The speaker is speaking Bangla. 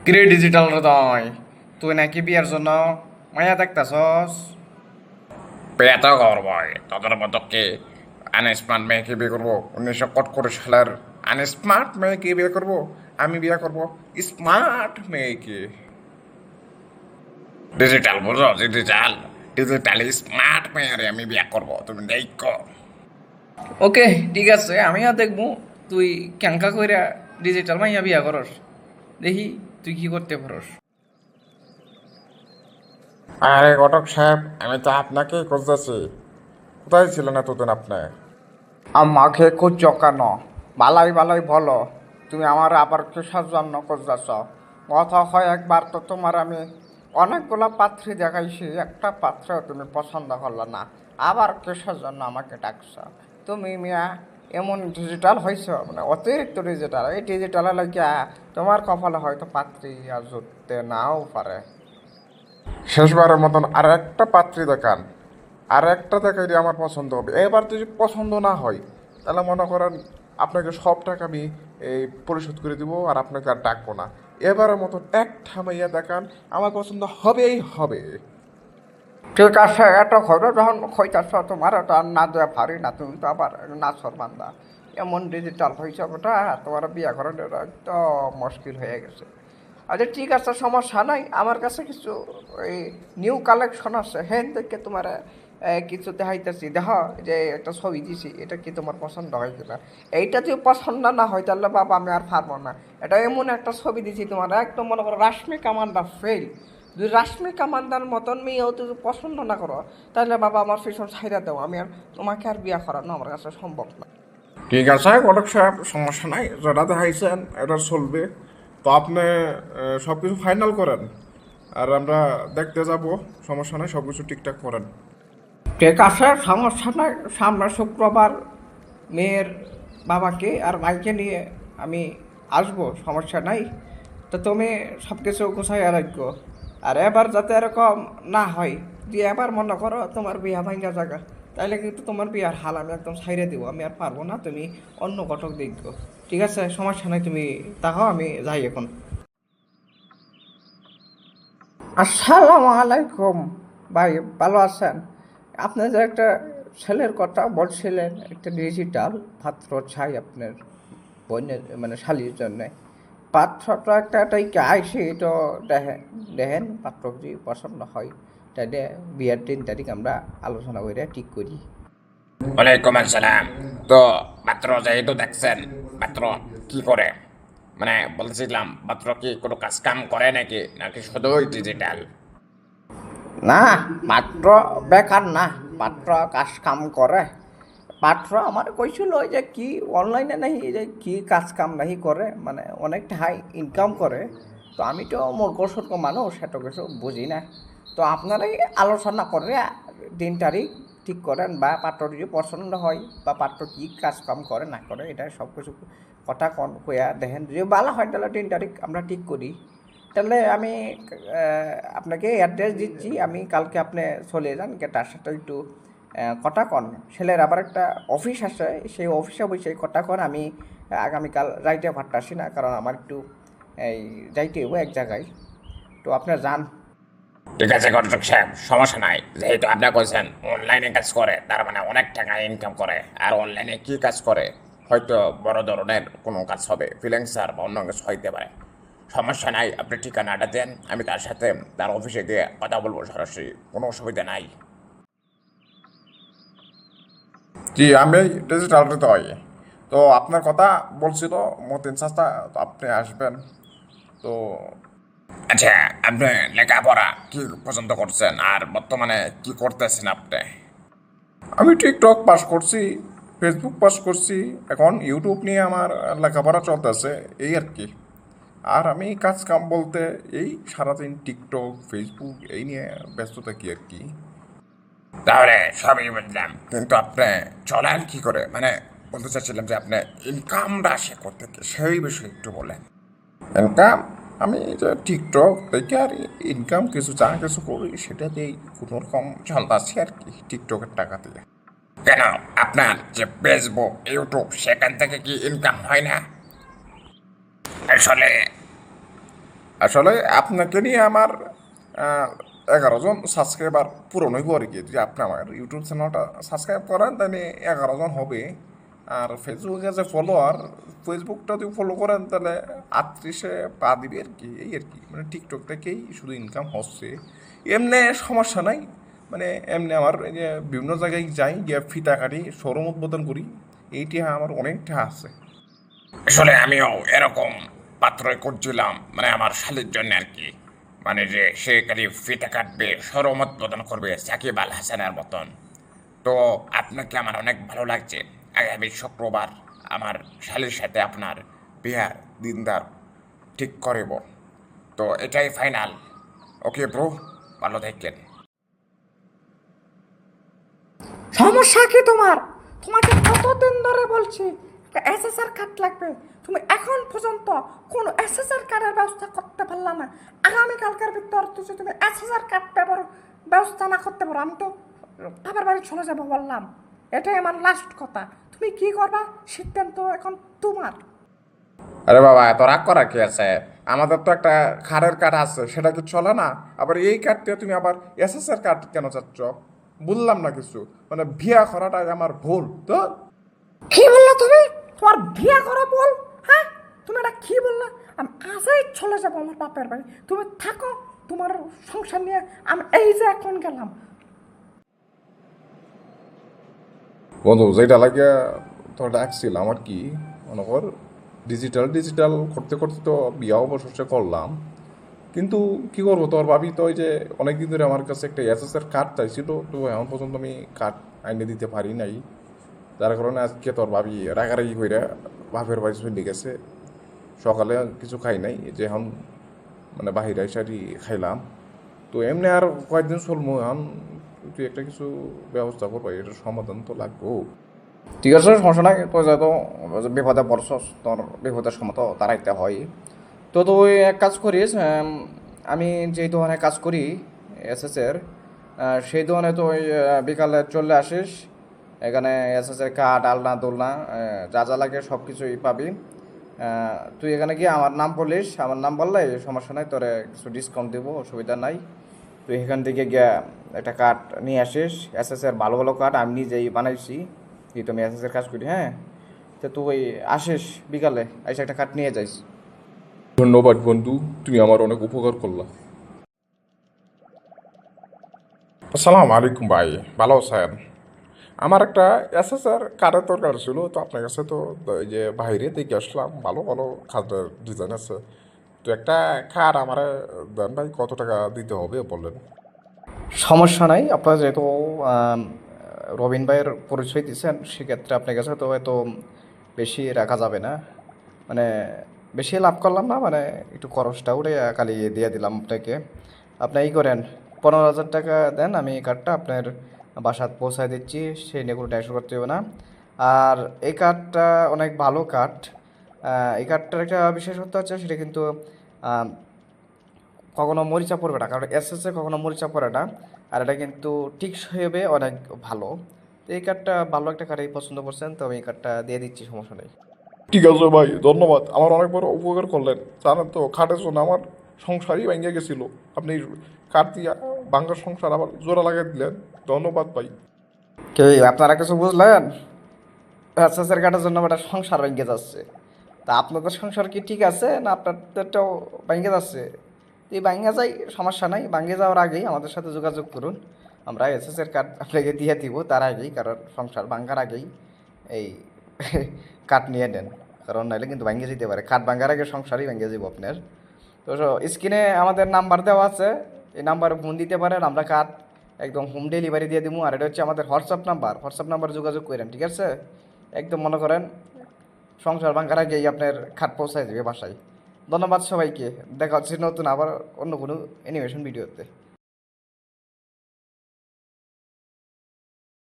কিরে ডিজিটাল হৃদয়, তুই নাকি বিয়ার জন্য মায়া দেখতাছস? বিয়ে তো করবই তোদের মতো কি আনস্মার্ট মেয়েকে বিয়ে করবো? 1971 সালের আনস্মার্ট মেয়েকে বিয়ে করবো? আমি বিয়ে করবো স্মার্ট মেয়েকে। ডিজিটাল বুঝো, ডিজিটাল ডিজিটালি স্মার্ট মেয়েরে আমি বিয়ে করবো, তুমি দেখো। ওকে, ঠিক আছে, আমিও দেখবো তুই ক্যাঙ্কা কইরা ডিজিটাল মাইয়া বিয়া করস। দেখি তুই কি করতে পারস। আরে ঘটক সাহেব, আমি তো আপনাকেই খুঁজতেছি। কোথায় ছিলেন এতদিন আপনি? আমাকে খুঁজছ কেন? বালাই বালাই বলো, তুমি আমার আবার কিসের জন্য খুঁজতেছ? কথা হয় একবার তো তোমার আমি অনেকগুলো পাত্রী দেখাইছি, একটা পাত্রেও তুমি পছন্দ করলে না, আবার কিসের জন্য আমাকে ডাকছ? তুমি মিয়া এমন ডিজিটাল হয়েছ, মানে অতিরিক্ত ডিজিটাল। এই ডিজিটালে লাগিয়া তোমার কপালে হয়তো পাত্রী আর জুটতে নাও পারে। শেষবারের মতন আর একটা পাত্রী দেখান, আর একটা দেখাইলে আমার পছন্দ হবে। এবার যদি পছন্দ না হয় তাহলে মনে করেন আপনাকে সব টাকা আমি এই পরিশোধ করে দিব, আর আপনাকে আর ডাকবো না। এবারের মতন এক ঠামাইয়া দেখান, আমার পছন্দ হবেই হবে। ঠিক আছে, এত ঘরে যখন খইতাছ তোমার তো আর না দেওয়া পারি না, তুমি তো আবার নাচর বান্দা। এমন ডিজিটাল হয়েছে ওটা, তোমার বিয়া করানোর একদম মুশকিল হয়ে গেছে। আচ্ছা ঠিক আছে, সমস্যা নাই, আমার কাছে কিছু ওই নিউ কালেকশন আছে, হ্যাঁ দেখে তোমার কিছু দেখাইতেছি। দেখ, যে একটা ছবি দিছি, এটা কি তোমার পছন্দ হয় কিনা? এইটা যদি পছন্দ না হয় তাহলে বাবা আমি আর পারবো না। এটা এমন একটা ছবি দিছি তোমার, একদম মনে করো রাশ্মিকা মান্দা ফেল। যদি রাশ্মিকা মান্দার মতন মেয়েও যদি পছন্দ না করো তাহলে বাবা আমার পেছন ছাইড়া দাও, আমি আর তোমাকে আর বিয়া করানো আমার কাছে সম্ভব না। ঠিক আছে ঘটক সাহেব, সমস্যা নাই, যেটা দেখাইছেন এটা চলবে। তো আপনি সব কিছু ফাইনাল করেন, আর আমরা দেখতে যাব। সমস্যা নাই, সব কিছু ঠিকঠাক করেন। ঠিক আছে, সমস্যা নাই, সামনে শুক্রবার মেয়ের বাবাকে আর ভাইকে নিয়ে আমি আসবো, সমস্যা নাই। তো তুমি সব কিছু গুছাইয়া রাখো। আর এবার যাতে এরকম না হয়, যে এবার মনে করো তোমার বিয়া ভাঙ্গা জায়গা, তাইলে কিন্তু তোমার বিয়ার হাল আমি একদম ছাইড়ে দেবো, আমি আর পারবো না, তুমি অন্য ঘটক দেখবো। ঠিক আছে, সমস্যা নাই, তুমি তাহাও আমি যাই এখন। আসসালামু আলাইকুম ভাই, ভালো আছেন? আপনি যে একটা ছেলের কথা বলছিলেন, একটা ডিজিটাল পাত্র চাই আপনার বোনের মানে শালির জন্য। পাত্রটা একটাই আইসি তো দেখেন, দেখেন পাত্র যদি পছন্দ হয় তাহলে বিয়ের 3 তারিখ আমরা আলোচনা করে ঠিক করি। ওয়ালাইকুম আসসালাম। তো মাত্র যেহেতু দেখছেন মাত্র কি করে, মানে বলছিলাম মাত্র কি কোনো কাজ কাম করে নাকি, নাকি শুধুই ডিজিটাল? না, পাত্র বেকার না, পাত্র কাজ কাম করে। পাত্র আমার কইছিল যে কি অনলাইনে নাহি যে কি কাজ কাম নাহি করে, মানে অনেকটা হাই ইনকাম করে। তো আমি তো মূর্খ সূর্খ মানুষ, এত কিছু বুঝি না। তো আপনারাই আলোচনা করে 3 তারিখ ঠিক করেন, বা পাত্র যদি পছন্দ হয় বা পাত্র কি কাজ কাম করে না করে, এটা সব কিছু কথা কন কইয়া দেখেন, যদি ভালো হয় তাহলে 3 তারিখ আমরা ঠিক করি। তাহলে আমি আপনাকে অ্যাড্রেস দিচ্ছি, আমি কালকে আপনি চলে যান, তার সাথে একটু কথা কন। ছেলের আবার একটা অফিস আছে, সেই অফিসে বসে কথা কন। আমি আগামীকাল যাইতে পারতাছি না, কারণ আমার একটু এই যাইতে হবো এক জায়গায়। তো আপনার যান। ঠিক আছে ঘটক সাহেব, সমস্যা নাই। যেহেতু আপনার বলছেন অনলাইনে কাজ করে, তার মানে অনেক টাকা ইনকাম করে। আর অনলাইনে কি কাজ করে? হয়তো বড় ধরনের কোনো কাজ হবে, ফ্রিল্যান্সার বা অন্য কিছু হইতে পারে। সমস্যা নাই, আপনি ঠিকানাটা দেন, আমি তার সাথে তার অফিসে গিয়ে কথা বলবো সরাসরি, কোনো অসুবিধা নাই। জি, আমি ডিজিটাল হৃদয়। তো আপনার কথা বলছিল মতিন চাচা, তো আপনি আসবেন। তো আচ্ছা, আপনি লেখাপড়া কি পছন্দ করছেন, আর বর্তমানে কি করতেছেন আপনি? আমি টিকটক পাস করছি, ফেসবুক পাস করছি, এখন ইউটিউব নিয়ে আমার লেখাপড়া চলতেছে, এই আর কি। আর আমি কাজ কাম বলতে এই সারাদিন টিকটক ফেসবুক এই নিয়ে ব্যস্ত থাকি আর কি। তাহলে সবই বুঝলাম, কিন্তু আপনি চলেন কি করে, মানে বলতে চাচ্ছিলাম যে আপনি ইনকামটা সে করতে কি, সেই বিষয়ে একটু বলেন। ইনকাম, আমি যে টিকটক দেখে আর ইনকাম কিছু যা কিছু করি সেটা দিয়েই কোনো রকম চলতেছি আর কি, টিকটকের টাকা দিয়ে। কেন, আপনার যে ফেসবুক ইউটিউব সেখান থেকে কি ইনকাম হয় না? আসলে আসলে আপনাকে নিয়ে আমার 11 জন সাবস্ক্রাইবার পূরণ হইব আর কি। যদি আপনি আমার ইউটিউব চ্যানেলটা সাবস্ক্রাইব করেন তাহলে 11 জন হবে। আর ফেসবুকে যে ফলোয়ার, ফেসবুকটা যদি ফলো করেন তাহলে 38-এ পা দিবে আর কি, এই আর কি। মানে টিকটক থেকেই শুধু ইনকাম হচ্ছে, এমনি সমস্যা নাই। মানে এমনি আমার এই যে বিভিন্ন জায়গায় যাই, গিয়ে ফিতা কাটি, শোরুম উদ্বোধন করি, এইটি আমার অনেকটা আছে। আসলে আমিও এরকম পাত্রই করছিলাম, মানে আমার শালির জন্য আর কি। মানে যে সে খালি ফিতা কাটবে, সরমত প্রদান করবে সাকিব আল হাসানের মতন। তো আপনাকে আমার অনেক ভালো লাগছে। আগামী শুক্রবার আমার শালির সাথে আপনার বিয়ার দিনদার ঠিক করিব। তো এটাই ফাইনাল। ওকে ব্রো, ভালো থাকেন। সমস্যা কি তোমার? তোমাকে কতদিন ধরে বলছি এসএসআর কার্ড লাগবে, তুমি এখন পর্যন্ত কোনো এসএসআর কার্ডের ব্যবস্থা করতে পারলা না। আগামীকালকের ভিতর তুমি এসএসআর কার্ড ব্যবস্থা না করতে পারো, আমি তো বাবার বাড়ি চলে যাবো বললাম। এটাই আমার লাস্ট কথা। তুমি কি করবা সিদ্ধান্ত এখন তোমার। আরে বাবা, এত রাগ করা কি আছে? আমাদের তো একটা খাড়ের কার্ড আছে, সেটা কি চলে না? আবার এই কার্ড দিয়ে তুমি আবার এসএসআর কার্ড কেন চাচ্ছ? বললাম না কিছু, মানে বিয়া করাটাই আমার ভুল তো। কি বললা তুমি? তোমার বিয়ে করা বল? হ্যাঁ, তুমি এটা কি বললা? আমি আজই চলে যাবো আমার বাপের বাড়ি, তুমি থাকো তোমার সংসার নিয়ে। আমি এই যে এখন গেলাম। বন্ধু, যেটা লাগে তোর ডাকছিলাম আর কি, মনে কর ডিজিটাল করতে করতে তো বিয়া অবশেষে করলাম। কিন্তু কি করবো, তোর ভাবি তো ওই যে অনেকদিন ধরে আমার কাছে একটা এসএসআর কার্ড চাইছিল, তো এখন পর্যন্ত আমি কার্ড আইনে দিতে পারি নাই। যার কারণে আজকে তোর ভাবি রাগারাগি কইরা বাপের বাড়ি চলে গেছে। সকালে কিছু খাই নাই, যে এখন মানে বাহিরে সারি খাইলাম। তো এমনি আর কয়েকদিন চলবো এখন। তুই একটা কিছু ব্যবস্থা করবো, এটার সমাধান তো লাগবো। ঠিক আছে, সমস্যা নাই। তো যেহেতু বিপদে পড়ছস, তোর বিপদের সময় তো দাঁড়াইতে হয়। তো তুই এক কাজ করিস, আমি যেই দোকানে কাজ করি এসএসের, সেই দোকানে তো ওই বিকালে চলে আসিস। এখানে এসএসের কাঠ, আলনা দোলনা যা যা লাগে সব কিছুই পাবি। তুই এখানে গিয়ে আমার নাম বলিস, আমার নাম বললে সমস্যা নাই, তোরে কিছু ডিসকাউন্ট দেবো, অসুবিধা নাই। তুই এখান থেকে গিয়ে একটা কাঠ নিয়ে আসিস, এসএসের ভালো ভালো কাঠ আমি নিজেই বানাইছি, যেহেতু আমি এসএসের কাজ করি। হ্যাঁ, তো তুই আসিস বিকালে, এসে একটা কাঠ নিয়ে যাইস। ধন্যবাদ বন্ধু, তুমি আমার অনেক উপকার করলা। আসসালামু আলাইকুম ভাই, ভালো আছেন? আমার একটা এসএসআর কার্ডের দরকার ছিল, তো আপনার কাছে তো এই যে বাইরে দেখে আসলাম, ভালো ভালো কার্ডের ডিজাইন আছে। তো একটা কার্ড আমার দেন ভাই, কত টাকা দিতে হবে বলেন? সমস্যা নাই, আপনার যেহেতু আম, রবিন ভাইয়ের পরিচয় দিচ্ছেন, সেক্ষেত্রে আপনার কাছে তো হয়তো বেশি রাখা যাবে না। মানে বেশি লাভ করলাম না, মানে একটু খরচটা উঠে খালি দিয়ে দিলাম আপনাকে। আপনি এই করেন, 15,000 টাকা দেন, আমি এই কার্ডটা আপনার বাসাত পৌঁছায় দিচ্ছি, সেই নিয়ে কোনো টেনশন করতে হবে না। আর এই কার্ডটা অনেক ভালো কার্ড। এই কার্ডটার একটা বিশেষত্ব আছে, সেটা কিন্তু আম, কখনো মরিচা পড়বে না, কারণ এসএসএ কখনো মরিচা পড়ে না। আর এটা কিন্তু টিকসই হবে অনেক ভালো। তো এই কার্ডটা ভালো একটা কার্ডই পছন্দ করছেন, তো আমি এই কার্ডটা দিয়ে দিচ্ছি, সমস্যা নেই। ঠিক আছে ভাই, ধন্যবাদ, আমার অনেক বড় উপকার করলেন। জানেন তো, খাটের জন্য আমার সংসারই ভেঙে গেছিল, আপনি কাঠ দিয়া বাংলার সংসার আবার জোড়া লাগাই দিলেন। ধন্যবাদ ভাই। কে আপনারা কিছু বুঝলেন? এসএসের কার্ডের জন্য একটা সংসার ভেঙে যাচ্ছে। তা আপনাদের সংসার কি ঠিক আছে, না আপনাদেরটাও ভেঙে যাচ্ছে? এই ভাঙ্গা যাই, সমস্যা নাই। ভাঙ্গে যাওয়ার আগেই আমাদের সাথে যোগাযোগ করুন, আমরা এসএসের কার্ড আপনাকে দিয়ে দিব তার আগেই, কারণ সংসার ভাঙ্গার আগেই এই কাঠ নিয়ে নেন, কারণ নাহলে কিন্তু ভেঙে যেতে পারে। কাঠ ভাঙ্গার আগে সংসারই ভেঙে যাব আপনার। তো স্ক্রিনে আমাদের নাম্বার দেওয়া আছে, এই নাম্বারে ফোন দিতে পারেন, আমরা কাঠ একদম হোম ডেলিভারি দিয়ে দিব। আর এটা হচ্ছে আমাদের হোয়াটসঅ্যাপ নাম্বার যোগাযোগ করেন, ঠিক আছে? একদম মনে করেন সংসার ভাঙ্গার আগেই আপনার খাট পৌঁছায় দেবে বাসায়। ধন্যবাদ সবাইকে, দেখা হচ্ছে নতুন আবার অন্য কোনো অ্যানিমেশন ভিডিওতে।